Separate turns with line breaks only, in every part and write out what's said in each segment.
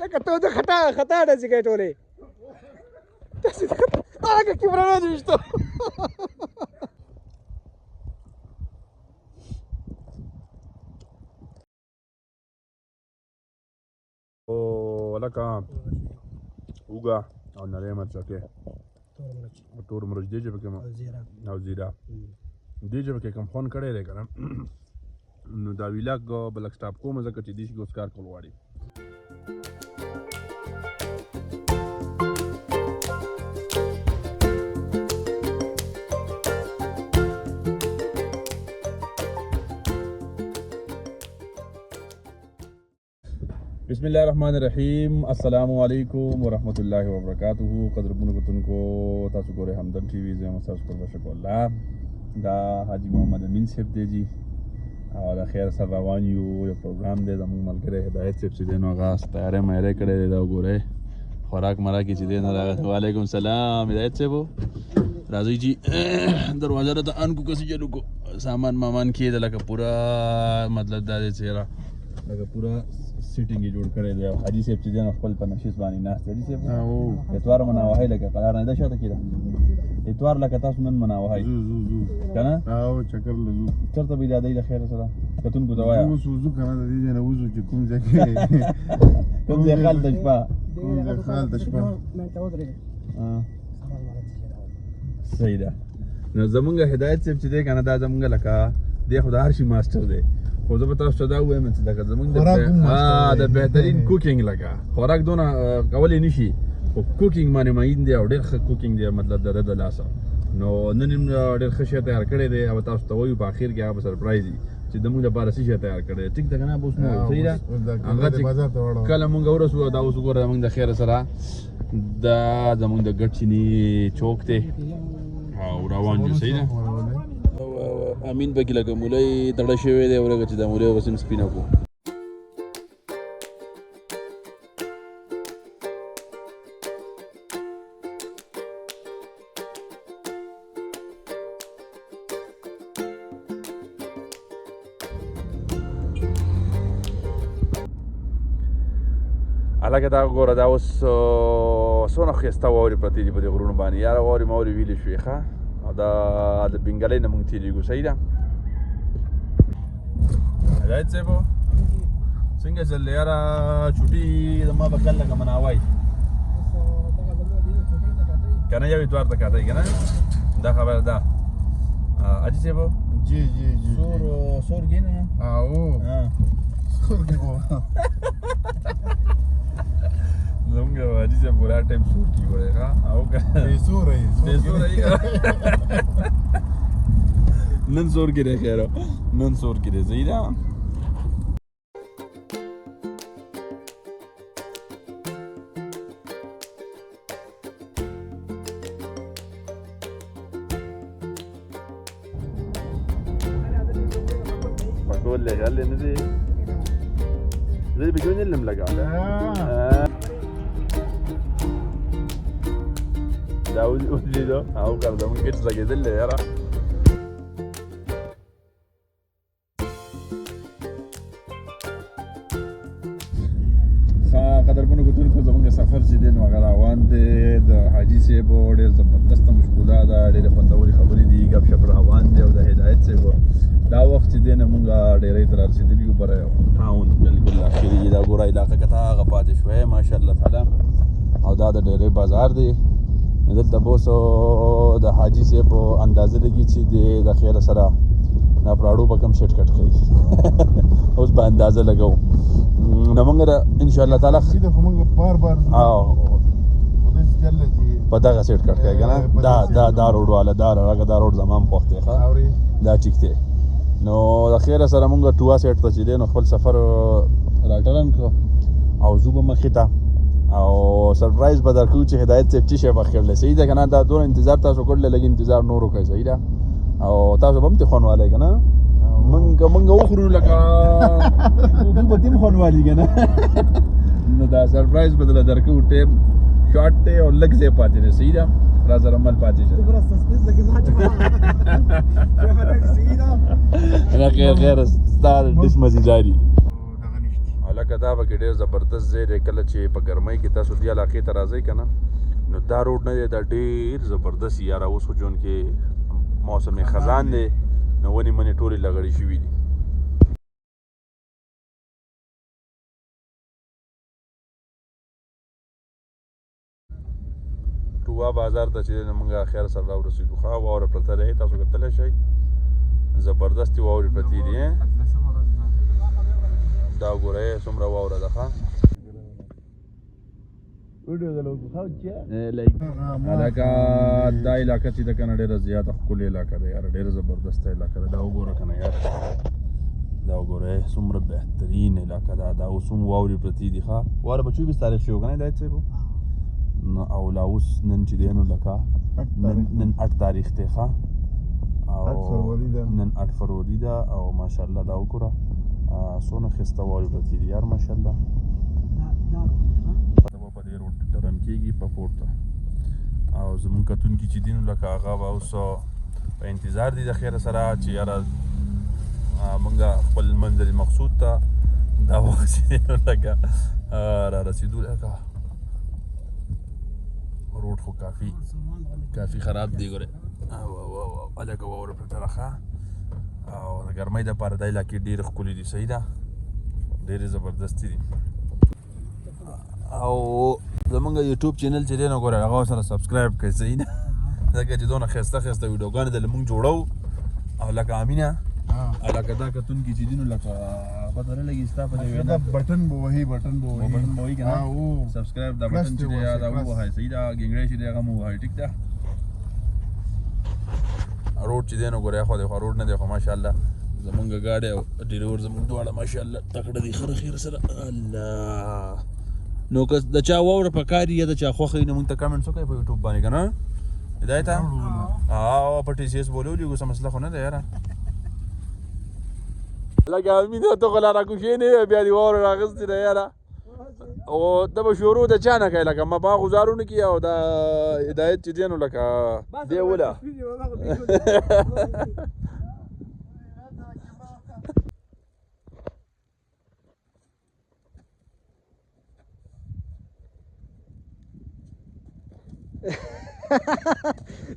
لکه ته د خطا ډزې کوې ټولې داسې هغه کیمره نه دې ویشته او لکه اوږه او نری مرچکې تور مرچ دې ژبه کې او زیره دې ژبه کې کوم خوند کړی دی که نه نو دا ویلاګ بلک سټاپ کوم ځکه چې دې شي اوس کار کول غواړي بسم الله الرحمن الرحیم السلام علیکم ورحمۃ اللہ وبرکاتہ قدرمنو کتونکو تاسو ګورئ همدم ټي وي زه یم ستاسو کوربه شکر الله دا حاجي محمد امین صاحب دی جی او د خیر سره روان یو یو پروګرام دی زموږ ملګری هدایت صاحب چې دی نو هغه تیاری میاری کړی دی دا وګورئ خوراک مراکې چې دی نو راغلی وعلیکم سلام هدایت صاحب راځئ جی دروازه راته ان کو کسې چلو کو سامان مامان کېده لکه پوره مطلب دا دی چهره لکه پوره سیټینګ یې جوړ کړی دی او حاجي صاحب چې دی نو خپل په نشیز باندې ناست دی حاجي صاحب اتوار مناوهی لکه قرار نه ده شاته کېده اتوار لکه تاسو نن مناوهی که نه
چکر له ځو
چېرته به دادی د خیر سره کتونکو ته وایه
اوس وځو که نه د دې ځای نه وځو چې کوم ځای کې
کوم ځای خال ته شپه
کوم ځای خال ته شپه
صحیح ده نو زمونږ هدایت صاحب چې دی که نه دا زمونږ لکه دی خو د هر شي ماسټر دی خو زه به تاسو ته دا ووایم چې لکه زمونږ د بهترین کوکینګ لکه خوراک دونه کولی نه شي خو کوکینګ باندې مین دی او ډېر ښه کوکینګ دی مطلب د ده د لاسه نو نن هم ډېر ښه شی تیار کړی دی او تاسو ته وایو په اخر کې هغه به سرپرایز وي چې زمونږ دپاره څه شی تیار کړی دی ټیک ده که نه به اوس مو صحیح ده هغه چې کله مونږ ورسو دا اوس وګوره زمونږ د خیر سره دا زمونږ د ګډ چیني چوک دی او روان یو صحیح ده امین پکې لکه مولی تړه شوی دی ورکه چې دا مولی اوس هم سپینه کړو هلکه دا ګوره دا اوس څونه ښایسته واورې پرتې دي په دې غرونو باندې یاره واورې ماورې ویلې شوې ښه او دا د بنګلۍ نه مونږ تېرېږو صحیح ده هدایت صاحب څنګه چل دی یاره چوټي زما به کله لکه مناوی که نه یو اتوار ته کاتی که نه دا خبره ده حاجي صاحب
جی جی جی
سور گی نه
او سور کې کو
زمونږ حاجي صاحب ګوره هر ټایم سور کي ګورئ ښه او که
پیسو رہی
نن سور کې دی خیر نن سور کې دی صحیح ده بقول لك قال لي نزي زي بيجون اللي ملقى دا ودي ده او كان ده ممكن تلاقي دل يرى قدرمنو کتونکو زموږ سفر چې دی نو هغه روان دی د حاجي صاحب ډېر زبردسته مشغوله ده ډېرې خوندورې خبرې دي ګپ شپ روان دی او د هدایت صاحب دا وخت چې دی نه مونږ ډېرۍ ته رارسېدلي یو پر ټاون بلکل اخري دا ګوره علاقه که ته هغه پاتې شوی ماشاءالله تعالی او دا د ډېرۍ بازار دی دلته به اوس د حاجي صاحب اندازه لګي چې د خیره سره دا پراړو به کم شټ کټ کوي اوس به اندازه لګو نو موږ انشاءالله تعالی
خو موږ بار بار
په دغه سیټ کټ کوي که نه دا روډ والا دا روډ زما هم خوښ دی ښه دا ټیک دی نو د خیره سره موږ ټوه سیټ ته چې دی نو خپل سفر راټرن کړو او ځو به مخې ته او سرپرایز به درکړو چې هدایت صاحب څه شی به خیرلی صحیح ده که نه دا دونه انتظار تاسو کړلی لږ انتظار نور وکړئ صحیح ده او تاسو به هم ترې خوندوالی که نه موږ وخورو لکه دوی به تیم خوندوالي که نه نو دا سرپرایز به درله درکړو ټیم شارټ دی او لږ ځای پاتې دی صحیح ده را سره مل پاتې شه خیر ستا ډش مزیداري هلکه دا پکې ډېر زبردست ځای دی کله چې په ګرمۍ کې تاسو دې علاقې ته راځئ که نه نو دا روډ نه دی دا ډېر زبردست یاره اوس خو جون کې موسم خزان دی نو ونې منې ټولې لغړې شوي دي ټووا بازار ته چې دی نو موږ اخر سره راورسېدو ښه واوره پرته دی تاسو کتلی شئ زبردستې واورې پرتې دي دا وګورئ څومره واوره ده ښه هلکه دا علاقه چې ده که نه ډېره زیاته ښکلې علاقه ده یاره ډېره زبردسته علاقه ده دا وګوره که نه یار دا وګورئ څومره بهترین علاقه ده دا اوس هم واورې پرتې دي ښه واوره به 24 تاریخ شوی که نه هدایت صاحب نو او لا اوس نن چې دی نو لکه نن 8 تاریخ دی ښه او نن 8 فروری ده او ماشاءالله دا وګوره څونه ښایسته واورې پرتې دي یار ماشاءالله په دې روډ ټرن کېږي په پورته او زمونږ کتونکي چې دي نو لکه هغه به اوس په انتظار دي د خیره سره چې یاره موږ خپل منزل مقصود ته دا وخت چې دی نو لکه را رسېدو لکه روډ خو کافي خراب دی ګورې هلکه واوره پرته ده ښه او د ګرمۍ دپاره دا علاقې ډېرې ښکلې دي صحیح ده ډېرې زبردستې دي او زمونږ یوټیوب چینل چې دی نو ګوره هغه سره سبسکرایب کړئ صحیح ده ځکه چې دونه ښایسته ښایسته ویډیوګانې دله مونږ جوړو او لکه امینه لکه دا کتونکي چې دي نو لکه پته نه لګي ستا په دې وینا
بټن به وهي بټن به
وهي که نه سبسکرایب دا بټن چې دی دا ووهئ صحیح ده ګنګړی چې دی هغه مو ووهئ ټیک ده روډ چې دی نو ګوره خو دی خو روډ نه دی خو ماشاءالله زمونږ ګاډی او ډریور زمونږ دواړه ماشاءالله تکړه دي ښه خیر سره الله نو که د چا واوره په کار یا د چا خوښه وي نو مونږ ته کمنټس وکړئ په یوټیوب باندې که نه هدایت په ټي سی ایس بولې ولیږو څه مسله خو نه ده یاره لکه امینه ته خو لا راکوښې نه وې بیا دې واوره راغستې ده یاره او ته به شروع د چا نه کوې لکه ما غزارونه کي او دا هدایت چې دی نو لکه دی وله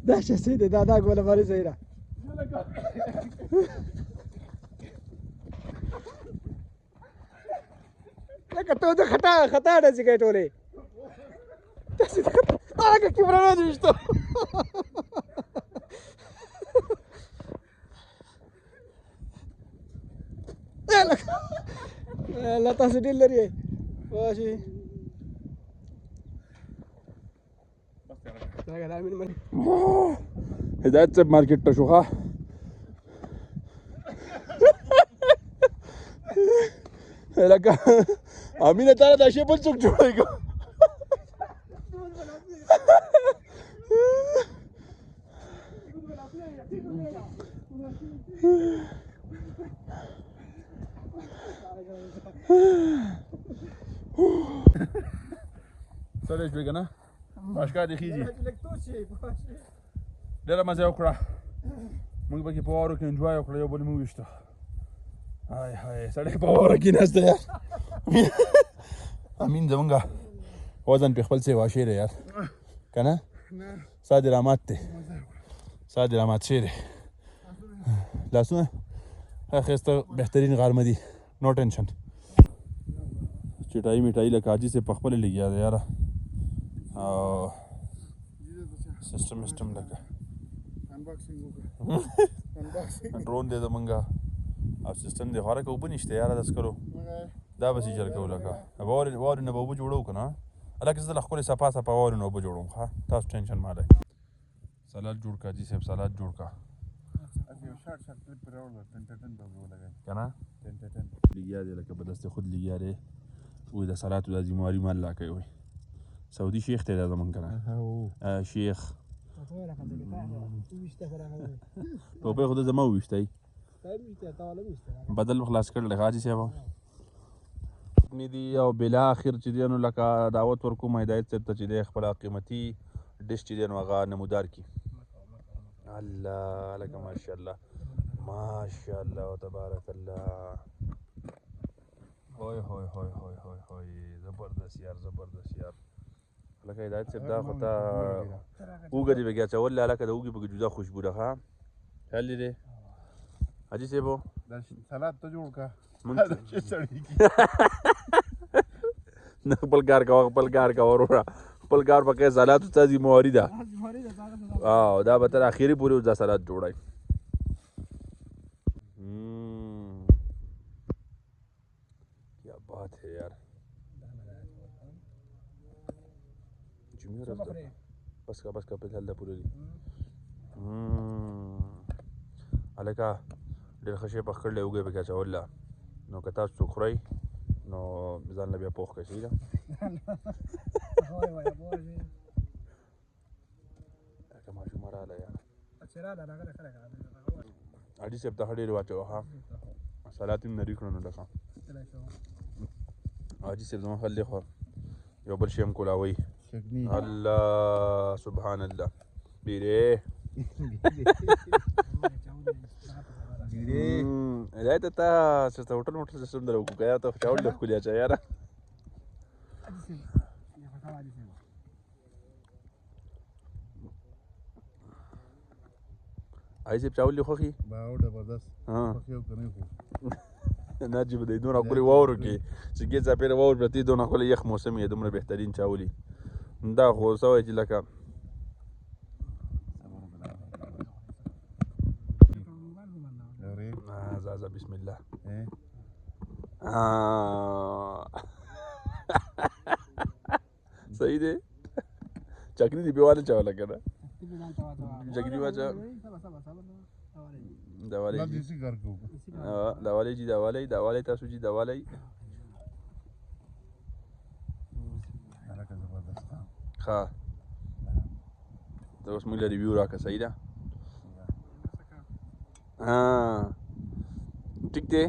دا شسې دی دا ګوله مالې صحیح ده لکه ته د خطا ډزې کوې ټولې داسې هغه کیمره نه دي ویشتو الله تاسو ډېر لرې واشي
هدایت صاحب مارکیټ ته شو ښه لکه امینه تا دا شی بل څوک جوړوي که ستړی شوې که نه باشګاه دې خیږي ډېره مزه یې وکړه موږ پکې په واورو کې انجوای وکړه یو بل مو وویشته هاي هاي سړی په واوره کې ناسته یار امین زمونږ وزن پې خپل څه واشی دی یار که نه سا دې رامات دی سا دې رامات شوی دی لاسونه ښه ښایسته بهترین غرمه دي نو ټینشن چټایي میټایي لکه حاجي صاحب په خپله لګیا دی یاره او سیسټم وسټم لکه ډرون دی زمونږ او سیسټم دی خواره که اوبه نشته یاره د سکرو دا به سیجر کوو لکه واورې نه به اوبه جوړوو که نه هلکه زه له ښکلې صفا صفا واورې نه اوبه جوړوم ښه تاسو ټینشن مه لئ سلاد جوړ کړه حاجي صاحب سلاد جوړ کړه که نه لګیا دی لکه به دست خود لګیا دی وایي د صلاتو دا ذمواري مه الله کوي وایي سعودي شیخ دی دا زمونږ که نه شیخ ټوپۍ خو ده زما وویشتی بدل خلاص کړل حاجي صاحب دي او بالاخر چې دی نو لکه دعوت ورکوم هدایت صاحب ته چې دی خپل قیمتي ډش چې دی نو هغه نمودار کړي الله لکه ماشاءالله ماشاءالله تبارک الله هوی هوی هوی هوی هوی هوی زبردست یار زبردست یار لکه هدایت صاحب دا خو ته اوږه دې پکې اچول هلکه د اوږې پکې جدا خوشبو ده ښه خیال دې دی حاجي صاحبو
دا سلاد ته جوړ کا
مونږ
دا چې سړی کی
نه خپل کار کوه خپل کار کوه وروره خپل کار پکې سلاد استاد ذمہواري ده او دا به تر اخري پورې دا سلاد جوړای کیا بات ہے یار جمعه ورځ ده بس کا په حل ده پورې دي هلکه ډېر ښه شی پخ کړلی اوږه یې پکې اچوله نو که تاسو څوک خورئ نو ځان له بیا پوخ کړئ صحیح ده که ماشومه راغله یار حاجي صاحب ته ښه ډېرې واچوه ښه سلات یې نري کړو نو ډکه حاجي صاحب زما خیال دی خو یو بل شی هم کولاوئ الله سبحان الله ډېرې هدایت ته چې هوټل موټل سیستم در وکړو که یا ته چاول ډېر ښکلي اچوه یاره حاجي صاحب چاول دې خوښي
باو زبردست پخیو کنه خو
نه جیب دی دونه ښکلي واورو کې چې ګې څاپېره واور پرتې دونه ښکلی یخ موسم یې دومره بهترین چاولي دا خو سوی چې لکه زازا بسم الله صحیح دی چکنی دی پیواله چاوله که نه چکنی واچه دوالی جی
دیسی کار کو
دوالی جی دوالی تاسو جی دوالی
هلکه زبردست
ښه ته اوس موږ له ریویو راکړه صحیح ده ټیک دی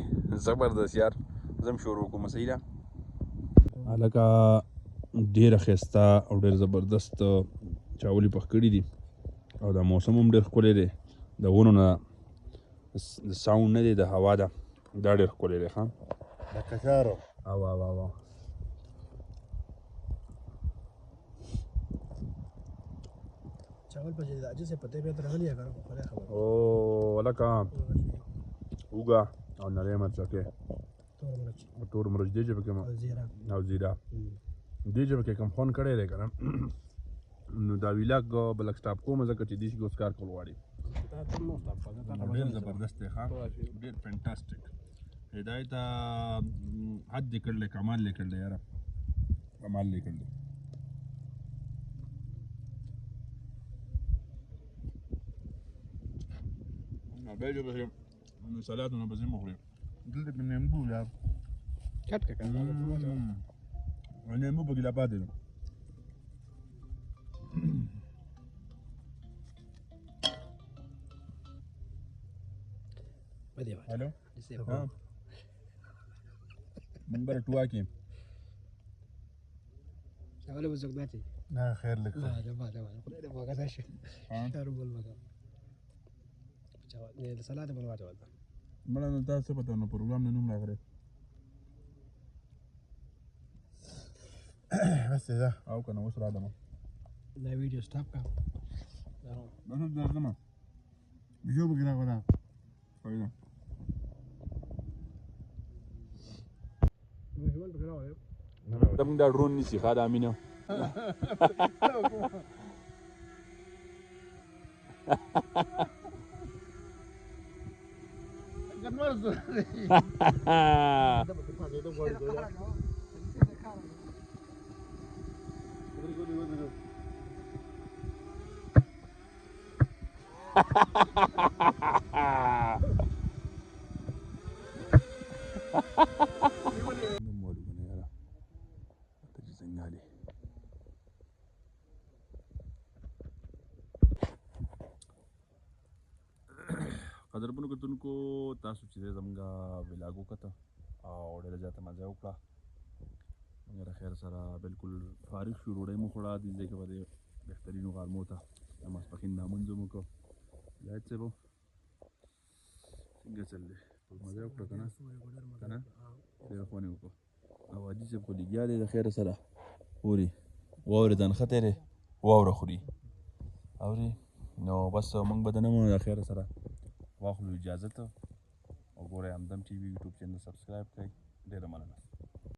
زبردست یار زه هم شروع کوم صحیح ده هلکه ډېره ښایسته او ډېر زبردست چاولي پخ کړي دي او دا موسم هم ډېر ښکلی دی د ونو نه د ساوند نه دی د هوا ده دا ډېر ښکلی دی ښه
د کچارو
او
چاول په دې اجازه پته به تر غلي اگر خو خبر
او هلکه اوږه او نری مرچکې تور مرچ دې ژبه کې او زیره دې ژبه کې کوم خوند کړی دی که نه نو دا ویلاګ بلک سټاپ کوم ځکه چې دې شي اوس کار کول غواړي ډېر زبردست دی ښه ډېر فینټاسټک هدایت حد دې کړلی کمال دې کړلی یاره کمال دې کړلی بیا جو پسې سلاتونه پسې مه خورې
دلته په نیمبو یار
کټ کټ
نیمبو پکې لا پاتې ده هلو من بره ټوه کې
چاول به زګ داتې
نه خیر لکه
ما خدای دې وګا شي شهر بول وګا چاول نه سلاد بول واچول
مړه نو تاسو پته نو پروګرام نه نوم راغلی
بس ده
او که نه اوس راځم
دا ویډیو سټاپ کا
بس اوس درځم
بيجو بقرا ولا
صحیح ده ته موږ دا ډرون نیسي ښه د امینه قدرمنو کتونکو تاسو چې زموږ ولاګ وکته او ډېره زیاته مزه یې وکړه موږ د خیر سره بالکل فارغ شو ډوډۍ مو خوړه دې ځای کې به د بهترینو غرمو ته د ماسپښین لمونځ مو وکړ جاهد صاحب څنګه چل دی مزه وکړه که نه که نه ډېره خوند یې وکړو او حاجي صاحب خو لګیا دی د خیره سره اوري واورې ځنښتی دی واوره خوري اوري نو بس موږ به د نه د خیره سره واخلو اجازت او ګورئ همدم ټي وي یوټیوب چینل سبسکرایب کړئ ډېره مننه